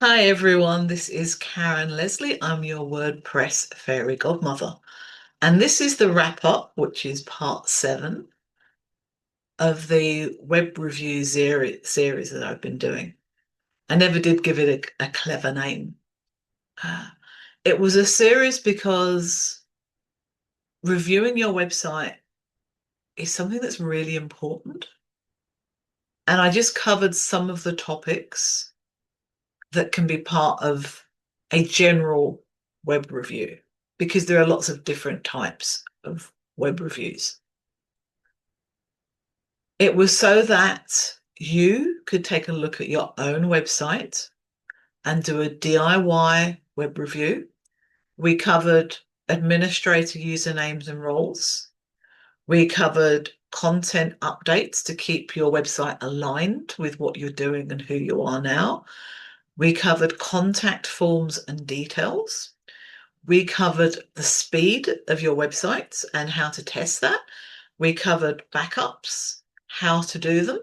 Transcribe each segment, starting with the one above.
Hi everyone, this is Karen Leslie. I'm your WordPress fairy godmother. And this is the wrap up, which is part 7 of the web review series that I've been doing. I never did give it a clever name. Uh, it was a series because reviewing your website is something that's really important. And I just covered some of the topics that can be part of a general web review because there are lots of different types of web reviews. It was so that you could take a look at your own website and do a DIY web review. We covered administrator usernames and roles. We covered content updates to keep your website aligned with what you're doing and who you are now. We covered contact forms and details. We covered the speed of your websites and how to test that. We covered backups, how to do them,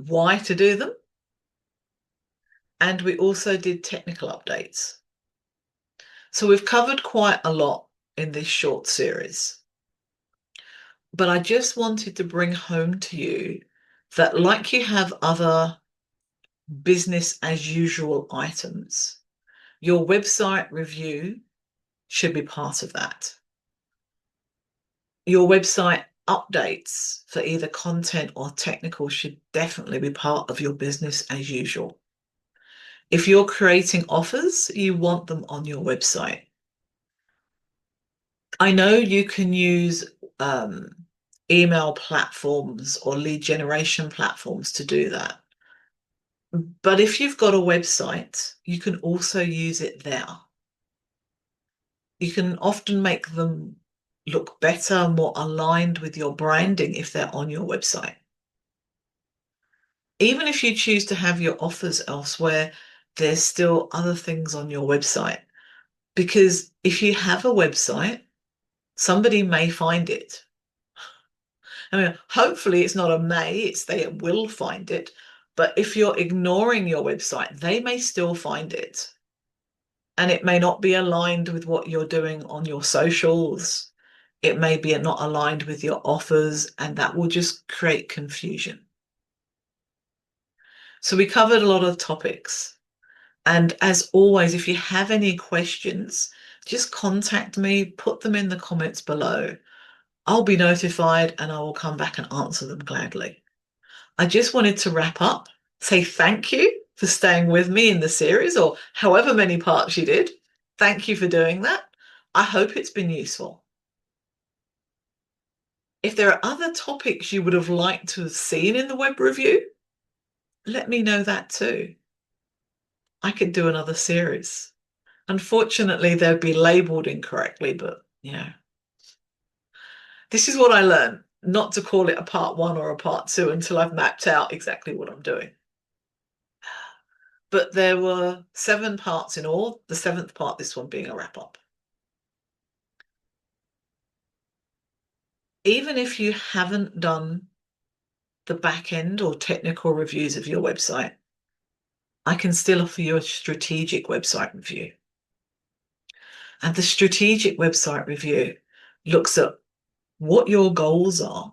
why to do them. And we also did technical updates. So we've covered quite a lot in this short series. But I just wanted to bring home to you that, like you have other business as usual items, your website review should be part of that. Your website updates for either content or technical should definitely be part of your business as usual. If you're creating offers, you want them on your website. I know you can use um, email platforms or lead generation platforms to do that. But if you've got a website, you can also use it there. You can often make them look better, more aligned with your branding if they're on your website. Even if you choose to have your offers elsewhere, there's still other things on your website. Because if you have a website, somebody may find it. I mean, hopefully it's not a may, it's they will find it. But if you're ignoring your website, they may still find it. And it may not be aligned with what you're doing on your socials. It may be not aligned with your offers, and that will just create confusion. So we covered a lot of topics. And as always, if you have any questions, just contact me, put them in the comments below. I'll be notified and I will come back and answer them gladly. I just wanted to wrap up, say thank you for staying with me in the series or however many parts you did. Thank you for doing that. I hope it's been useful. If there are other topics you would have liked to have seen in the web review, let me know that too. I could do another series. Unfortunately, they'd be labeled incorrectly, but this is what I learned, not to call it a part 1 or a part 2 until I've mapped out exactly what I'm doing. But there were 7 parts in all, the 7th part, this one being a wrap up. Even if you haven't done the back end or technical reviews of your website, I can still offer you a strategic website review. And the strategic website review looks at what your goals are,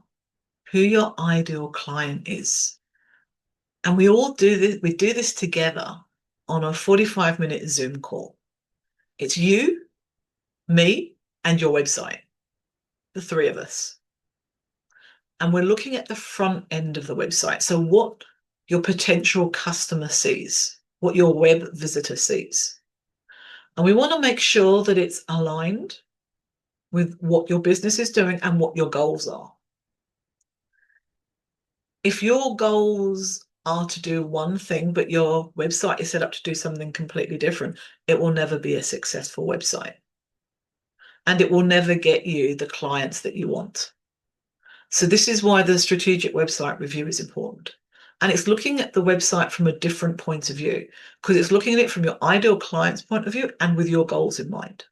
who your ideal client is. And we all do this, we do this together on a 45-minute Zoom call. It's you, me, and your website, the 3 of us. And we're looking at the front end of the website. So what your potential customer sees, what your web visitor sees. And we want to make sure that it's aligned with what your business is doing and what your goals are. If your goals are to do one thing, but your website is set up to do something completely different, it will never be a successful website. And it will never get you the clients that you want. So this is why the strategic website review is important. And it's looking at the website from a different point of view, because it's looking at it from your ideal client's point of view and with your goals in mind.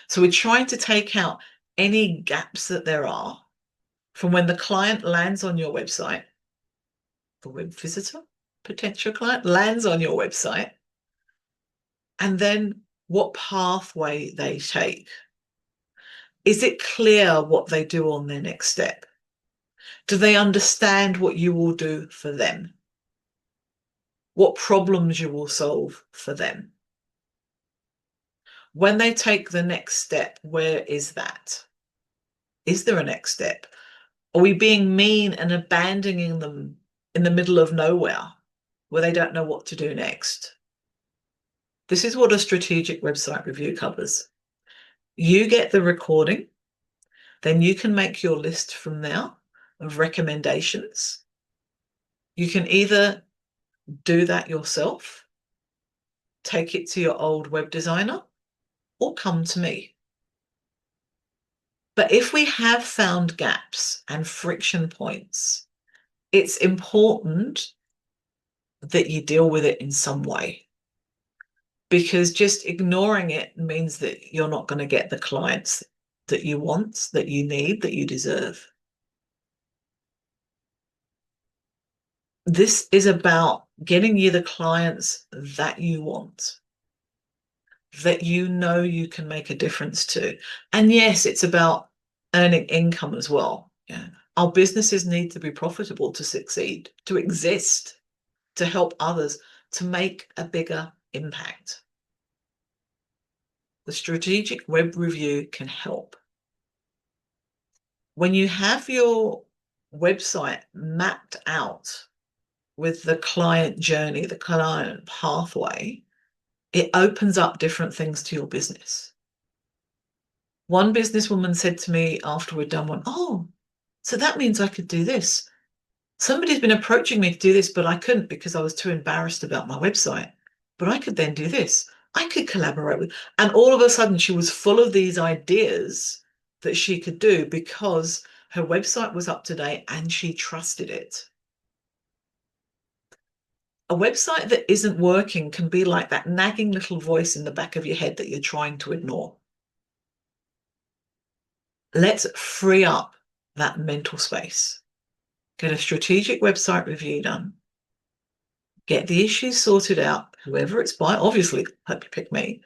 So we're trying to take out any gaps that there are from when the client lands on your website, the web visitor, potential client lands on your website, and then what pathway they take. Is it clear what they do on their next step? Do they understand what you will do for them? What problems you will solve for them? When they take the next step, where is that? Is there a next step? Are we being mean and abandoning them in the middle of nowhere where they don't know what to do next? This is what a strategic website review covers. You get the recording, then you can make your list from there of recommendations. You can either do that yourself, take it to your old web designer, or come to me. But if we have found gaps and friction points, it's important that you deal with it in some way, because just ignoring it means that you're not going to get the clients that you want, that you need, that you deserve. This is about getting you the clients that you want, that you know you can make a difference to. And yes, it's about earning income as well. Yeah. Our businesses need to be profitable to succeed, to exist, to help others, to make a bigger impact. The strategic web review can help. When you have your website mapped out with the client journey, the client pathway, it opens up different things to your business. One businesswoman said to me after we'd done one, "Oh, so that means I could do this. Somebody's been approaching me to do this, but I couldn't because I was too embarrassed about my website. But I could then do this. I could collaborate with." And all of a sudden, she was full of these ideas that she could do because her website was up to date and she trusted it. A website that isn't working can be like that nagging little voice in the back of your head that you're trying to ignore. Let's free up that mental space. Get a strategic website review done. Get the issues sorted out, whoever it's by. Obviously, hope you pick me,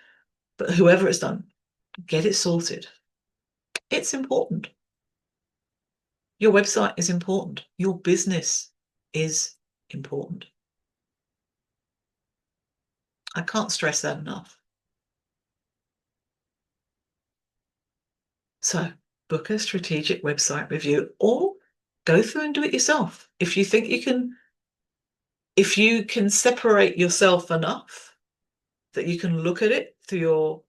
but whoever it's done, get it sorted. It's important. Your website is important. Your business is important. I can't stress that enough. So book a strategic website review or go through and do it yourself. If you think if you can separate yourself enough that you can look at it through your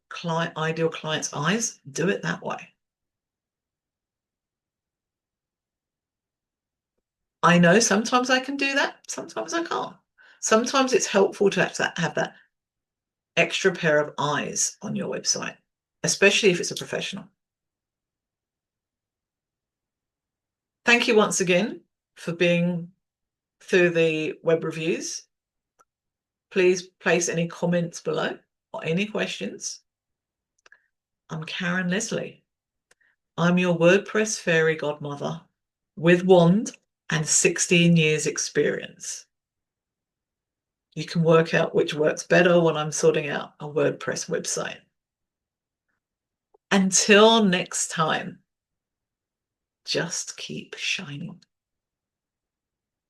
ideal client's eyes, do it that way. I know sometimes I can do that, sometimes I can't. Sometimes it's helpful to have that extra pair of eyes on your website, especially if it's a professional. Thank you once again for being through the web reviews. Please place any comments below or any questions. I'm Karen Leslie. I'm your WordPress fairy godmother with wand and 16 years experience. You can work out which works better when I'm sorting out a WordPress website. Until next time, just keep shining.